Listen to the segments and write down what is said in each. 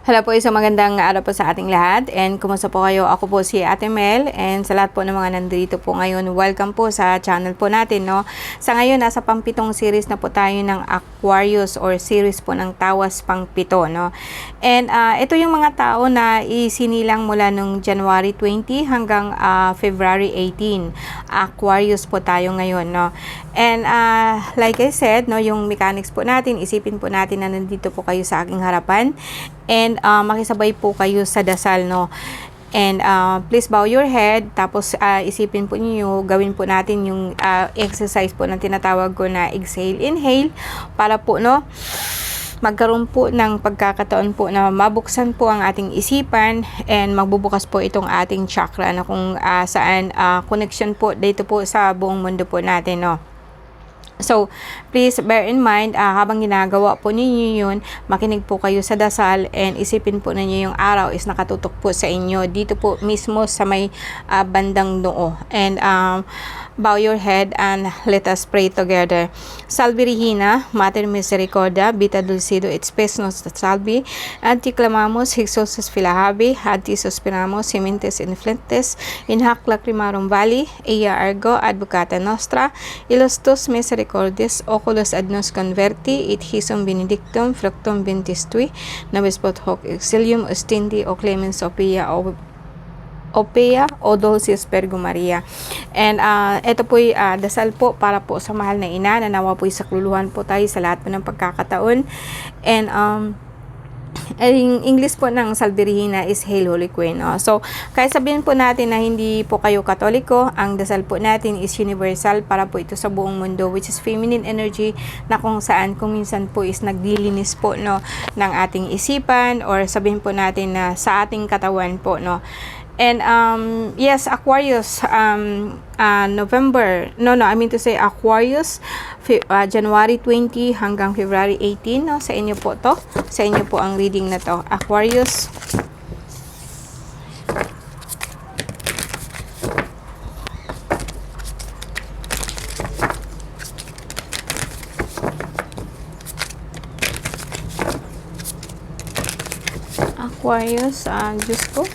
Hello po, isang magandang araw po sa ating lahat, and kumusta po kayo? Ako po si Ate Mel, and sa lahat po ng mga nandito po ngayon, welcome po sa channel po natin, no? Sa ngayon, nasa pampitong series na po tayo ng Aquarius or series po ng Tawas Pangpito, no? And ito yung mga tao na isinilang mula nung January 20 hanggang February 18. Aquarius po tayo ngayon, no? And like I said, no, yung mechanics po natin, isipin po natin na nandito po kayo sa aking harapan. And makisabay po kayo sa dasal, no? And please bow your head. Tapos isipin po niyo, gawin po natin yung exercise po na tinatawag ko na exhale, inhale, para po, no, magkaroon po ng pagkakataon po na mabuksan po ang ating isipan, and magbubukas po itong ating chakra na kung saan connection po dito po sa buong mundo po natin, no? So, please bear in mind, habang ginagawa po ninyo yun, makinig po kayo sa dasal, and isipin po ninyo yung araw is nakatutok po sa inyo. Dito po mismo sa may bandang noo. And bow your head and let us pray together. Salve Regina, Mater Misericordia, Vita Dulcido et Spes Nostra Salvi, Anti clamamos, hic Sos Filahabi, Anti suspiramos, sementes inflentes, in hac lacrimarum vali, ea ergo advocata nostra, illustus misericordias, oculos ad nos converti, et hisum benedictum, fructum ventris tui, nobis pot hoc exilium ostindi, o clemens opia, Opea o Dulcis Virgo Maria. And ito po'y dasal po para po sa mahal na ina, na nawa po'y sakluluhan po tayo sa lahat po ng pagkakataon. And ang English po ng Salve Regina is Hail Holy Queen. So, kaya sabihin po natin na hindi po kayo Katoliko, ang dasal po natin is universal para po ito sa buong mundo, which is feminine energy, na kung saan kung minsan po is naglilinis po, no, ng ating isipan, or sabihin po natin na sa ating katawan po, no. And yes, Aquarius, Aquarius, January 20 hanggang February 18, no? Sa inyo po to. Sa inyo po ang reading na to. Aquarius. Aquarius, Diyos ko.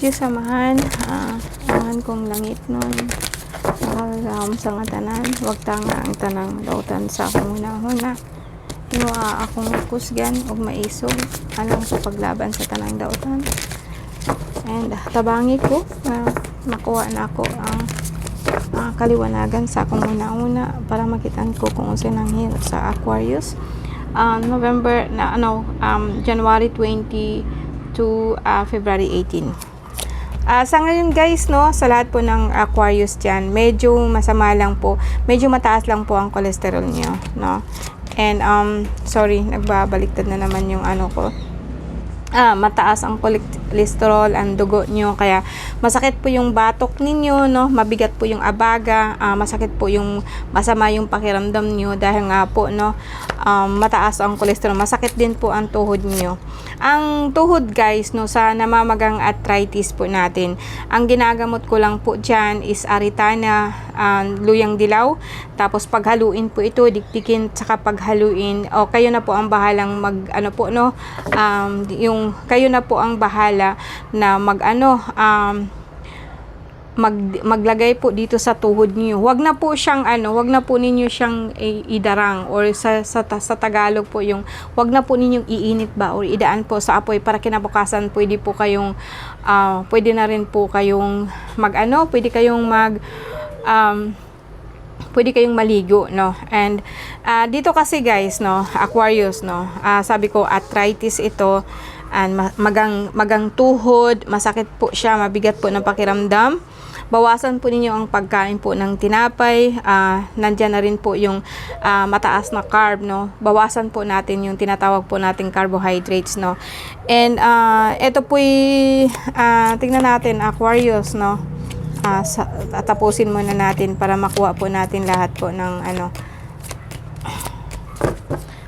Diyos samahan, amahan kong langit nun, nakagam sa nga tanan, wag tanga ang tanang dautan sa akong hunahuna, iwa akong kusgan og maisog, alang sa paglaban sa tanang dautan, and tabangi ko, makuha na ako ang kaliwanagan sa akong hunahuna, para makitaan ko kung sinang hirap sa Aquarius. January 20 to February 18. Sa ngayon guys, no, sa lahat po ng Aquarius dyan, medyo masama lang po, medyo mataas lang po ang cholesterol nyo, no. And sorry, nagbabaliktad na naman yung ano ko. Mataas ang cholesterol, ang dugo nyo, kaya masakit po yung batok ninyo, no, mabigat po yung abaga, masakit po yung, masama yung pakiramdam nyo, dahil nga po, no, mataas ang cholesterol, masakit din po ang tuhod nyo. Ang tuhod guys, no, sa namamagang arthritis po natin, ang ginagamot ko lang po dyan is aritana, luyang dilaw, tapos paghaluin po ito, dikdikin, saka paghaluin, o kayo na po ang bahalang mag, ano po, no, kayo na po ang bahala na maglagay po dito sa tuhod niyo. Wag na po siyang wag na po ninyo siyang idarang, or sa Tagalog po yung wag na po ninyong iinit ba or idaan po sa apoy, para kinabukasan pwede po kayong pwede na rin po kayong pwede kayong maligo, no. And dito kasi guys, no, Aquarius, no, sabi ko arthritis ito, and magang tuhod, masakit po siya, mabigat po ng pakiramdam. Bawasan po ninyo ang pagkain po ng tinapay, nandyan na rin po yung mataas na carb, no. Bawasan po natin yung tinatawag po nating carbohydrates, no. And ito po tingnan natin Aquarius, no. Tapusin muna natin para makuha po natin lahat po ng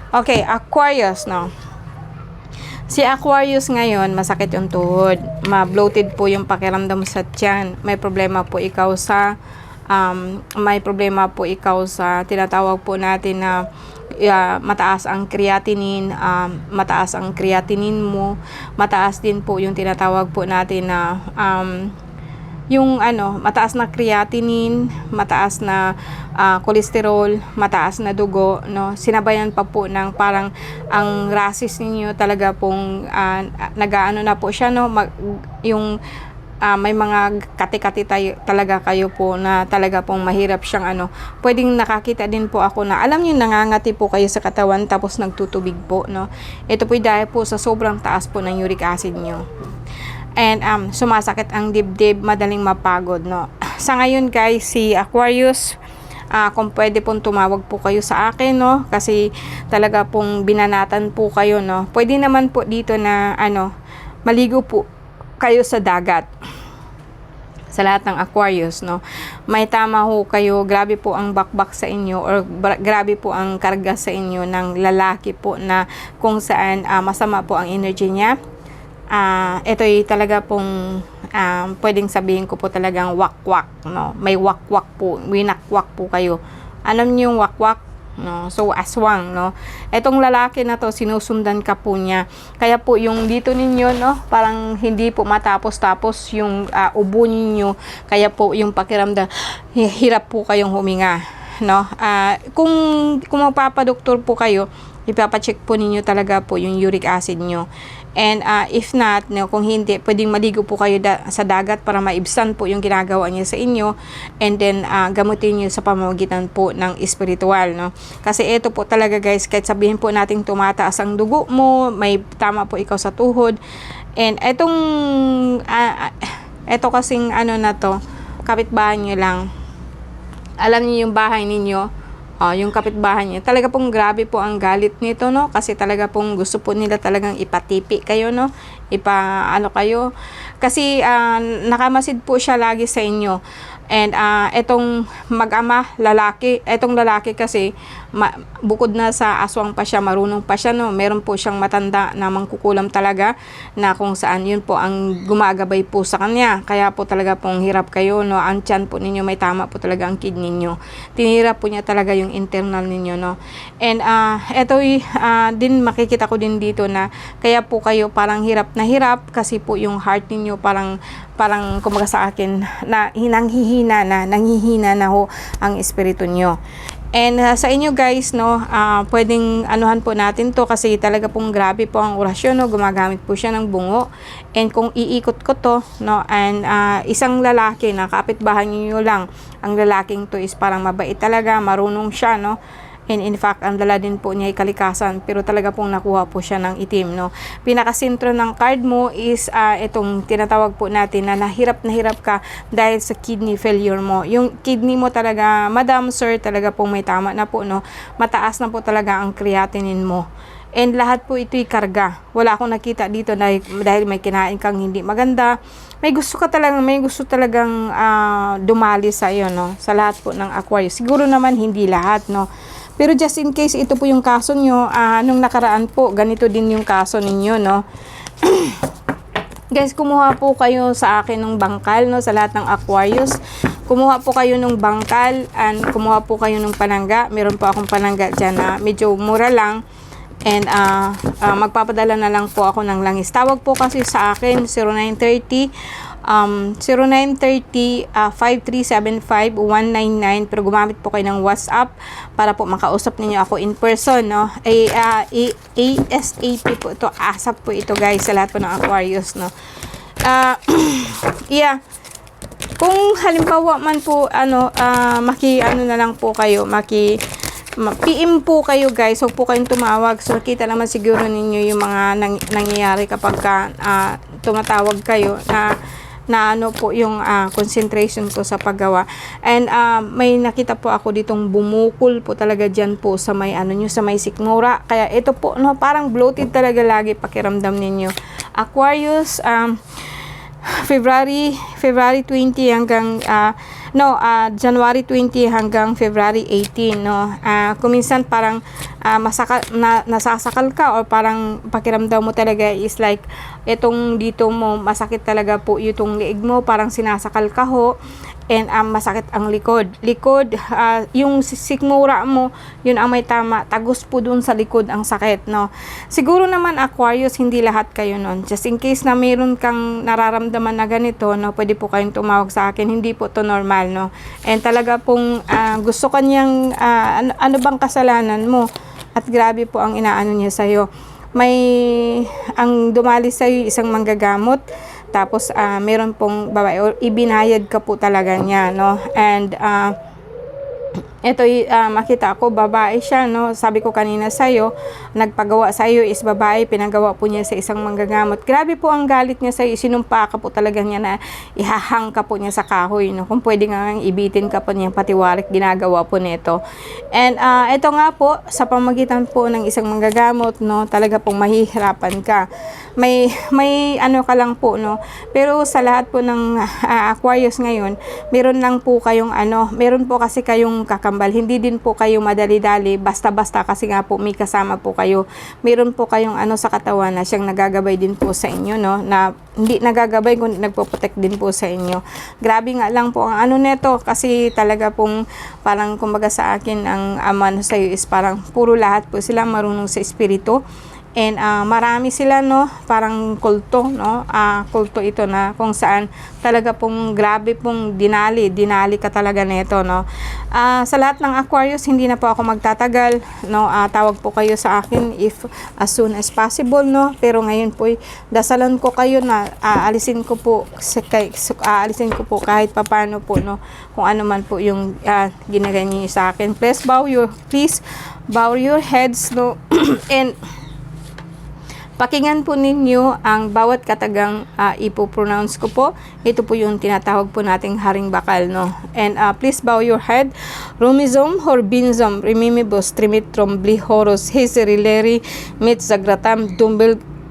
Okay, Aquarius, no. Si Aquarius ngayon, masakit yung tuhod, ma-bloated po yung pakiramdam sa tiyan, may problema po ikaw sa may problema po ikaw sa tinatawag po natin na mataas ang creatinine, mataas ang creatinine mo, mataas din po yung tinatawag po natin na yung mataas na creatinine, mataas na cholesterol, mataas na dugo, no? Sinabayan pa po ng parang ang rashes ninyo talaga pong nagaano na po siya, no? Yung may mga kati-kati talaga kayo po na talaga pong mahirap siyang pwedeng nakakita din po ako na alam niyo nangangati po kayo sa katawan tapos nagtutubig po, no? Ito po dahil po sa sobrang taas po ng uric acid niyo. And sumasakit ang dibdib, madaling mapagod, no? Sa ngayon guys, si Aquarius, kung pwede pong tumawag po kayo sa akin, no? Kasi talaga pong binanatan po kayo, no? Pwede naman po dito na maligo po kayo sa dagat. Sa lahat ng Aquarius, no? May tama ho kayo, grabe po ang bakbak sa inyo or grabe po ang karga sa inyo ng lalaki po na kung saan masama po ang energy niya. Ito'y talaga pong pwedeng sabihin ko po talagang wakwak, no? May wakwak po, winakwak po kayo. Alam niyo yung wakwak, no? So aswang, no? Etong lalaki na to, sinusundan ka po niya. Kaya po yung dito ninyo, no, parang hindi po matapos-tapos yung ubo ninyo. Kaya po yung pakiramdam, hirap po kayong huminga, no? Kung magpapadoktor po kayo, ipapacheck po ninyo talaga po yung uric acid nyo. And if not, no, kung hindi, pwedeng maligo po kayo sa dagat para maibsan po yung ginagawa niya sa inyo. And then, gamutin niyo sa pamamagitan po ng espiritual, no? Kasi ito po talaga guys, kahit sabihin po natin tumataas ang dugo mo, may tama po ikaw sa tuhod. And eto kasing na to, kapitbahay niyo lang. Alam niyo yung bahay ninyo, yung kapitbahay niya, talaga pong grabe po ang galit nito, no? Kasi talaga pong gusto po nila talagang ipatipi kayo, no? Kayo. Kasi nakamasid po siya lagi sa inyo. And etong mag-ama, etong lalaki kasi bukod na sa aswang pa siya, marunong pa siya, no? Meron po siyang matanda na mangkukulam talaga na kung saan yun po ang gumagabay po sa kanya. Kaya po talaga pong hirap kayo, no? Ang tiyan po ninyo, may tama po talaga ang kidney ninyo. Tinira po niya talaga yung internal ninyo, no? And eto'y din makikita ko din dito na kaya po kayo parang hirap na hirap kasi po yung heart ninyo parang kumbaga sa akin na nanghihina na ho ang espiritu nyo. And sa inyo guys, no, pwedeng anuhan po natin to kasi talaga pong grabe po ang orasyon, no? Gumagamit po siya ng bungo. And kung iikot ko to, no, and isang lalaki na kapitbahay niyo lang, ang lalaking to is parang mabait talaga, marunong siya, no? And in fact, ang dala din po niya ay kalikasan, pero talaga pong nakuha po siya ng itim, no? Pinakasentro ng card mo is itong tinatawag po natin na nahirap ka dahil sa kidney failure mo. Yung kidney mo talaga, madam sir, talaga pong may tama na po, no? Mataas na po talaga ang creatinine mo. And lahat po ito'y karga. Wala akong nakita dito dahil may kinain kang hindi maganda. May gusto talagang dumali sa iyo, no? Sa lahat po ng Aquarius. Siguro naman hindi lahat, no? Pero just in case ito po yung kaso nyo, nung nakaraan po, ganito din yung kaso ninyo, no? Guys, kumuha po kayo sa akin ng bangkal, no? Sa lahat ng Aquarius. Kumuha po kayo ng bangkal and kumuha po kayo ng panangga. Meron po akong panangga dyan na medyo mura lang. And magpapadala na lang po ako ng langis. Tawag po kasi sa akin 0930-5375-199, pero gumamit po kayo ng WhatsApp para po makausap ninyo ako in person, no? ASAP po ito, ASAP po ito guys sa lahat po ng Aquarius, no? Yeah, kung halimbawa man po na lang po kayo, PM po kayo guys, huwag po kayong tumawag. So kita naman siguro ninyo yung mga nangyayari kapag tumatawag kayo na po yung concentration ko sa paggawa. And may nakita po ako ditong bumukol po talaga dyan po sa may sa may sikmura. Kaya ito po, no, parang bloated talaga lagi pakiramdam ninyo. Aquarius, February 20 hanggang January 20 hanggang February 18, no. Kuminsan parang nasasakal ka, or parang pakiramdam mo talaga is like itong dito mo masakit talaga po itong liig mo, parang sinasakal ka ho, and masakit ang likod, yung sikmura mo, yun ang may tama, tagos po dun sa likod ang sakit, no. Siguro naman Aquarius, hindi lahat kayo nun, just in case na meron kang nararamdaman na ganito, no, pwede po kayong tumawag sa akin, hindi po to normal, no. And talaga pong gusto kanyang ano bang kasalanan mo, at grabe po ang inaano niya sa'yo. Ang dumali sa'yo isang manggagamot, tapos meron pong babae, or ibinayad ka po talaga niya, no. And ito, makita ko babae siya, no. Sabi ko kanina sa'yo, nagpagawa sa'yo is babae, pinagawa po niya sa isang manggagamot. Grabe po ang galit niya sa'yo, sinumpa ka po talaga niya na ihahang ka po niya sa kahoy, no. Kung pwede nga ibitin ka po niya, patiwarik, ginagawa po nito. And ito nga po, sa pamagitan po ng isang manggagamot, no, talaga pong mahihirapan ka. May ano ka lang po, no. Pero sa lahat po ng Aquarius ngayon, meron lang po kayong meron po kasi kayong kakambal. Hindi din po kayo madali-dali, basta-basta, kasi nga po may kasama po kayo. Meron po kayong sa katawan na siyang nagagabay din po sa inyo, no, na hindi nagagabay kundi nagpo-protect din po sa inyo. Grabe nga lang po ang neto, kasi talaga pong parang kumbaga sa akin, ang ama sa iyo is parang puro lahat po sila marunong sa espiritu. And marami sila, no, parang kulto, no, kulto ito na kung saan talaga pong grabe pong dinali ka talaga nito, no. Sa lahat ng Aquarius, hindi na po ako magtatagal, no. Tawag po kayo sa akin if as soon as possible, no. Pero ngayon po, dasalan ko kayo na aalisin ko po kahit papano po, no, kung ano man po yung ginaganyan niyo sa akin. Please bow your heads, no. And pakinggan po ninyo ang bawat katagang ipopronounce ko po. Ito po yung tinatawag po nating haring bakal, no. And please bow your head. Rumizom, Horbinzom, Rimimibos, Trimitrom, Blihoros, Heserileri, Mitzagratam,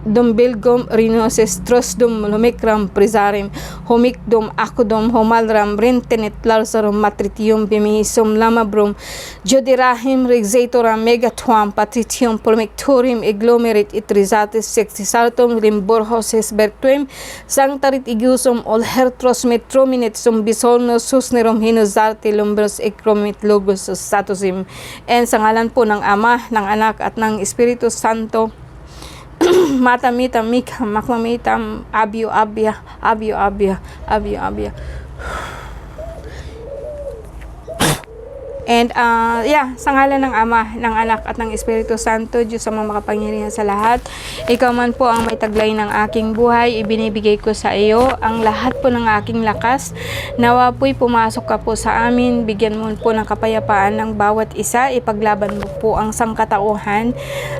Dumbilgom, Rhinoces, Trosdum, Lumikram, Prizarim, Homikdum, Akudum, Homalram, Rintenit, Larsarum, Matritium, Bimisum, Lamabrum, Jodirahim, Rexatoram, Megatuam, Patritium, Promectorium, Iglomerit, Itrizatis, Sextisartum, Limborhoses, Bertuim, Sanctarit, Igusum, Olhertros, Metrominit, Sumbisolnos, Susnerum, Hinuzarte, Lumbros, Ekromit, Logos, Statusim. And sa ngalan po ng Ama, ng Anak, at ng Espiritu Santo, Matamita Mika Makmamitam Abyo Abya. And sa ngalan ng Ama, ng Anak, at ng Espiritu Santo, Diyos ang makapangyarihan sa lahat, ikaw man po ang may taglay ng aking buhay, ibinibigay ko sa iyo ang lahat po ng aking lakas. Nawa po'y pumasok ka po sa amin, bigyan mo po ng kapayapaan ng bawat isa, ipaglaban mo po ang sangkatauhan,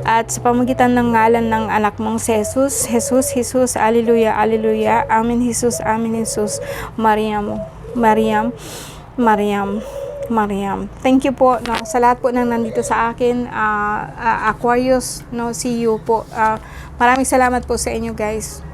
at sa pamagitan ng ngalan ng anak mong si Jesus, Alleluia, Alleluia, Amen, Jesus, Amen, Jesus, Mariam. Thank you po, no, sa lahat po nang nandito sa akin, Aquarius, no, see you po. Maraming salamat po sa inyo, guys.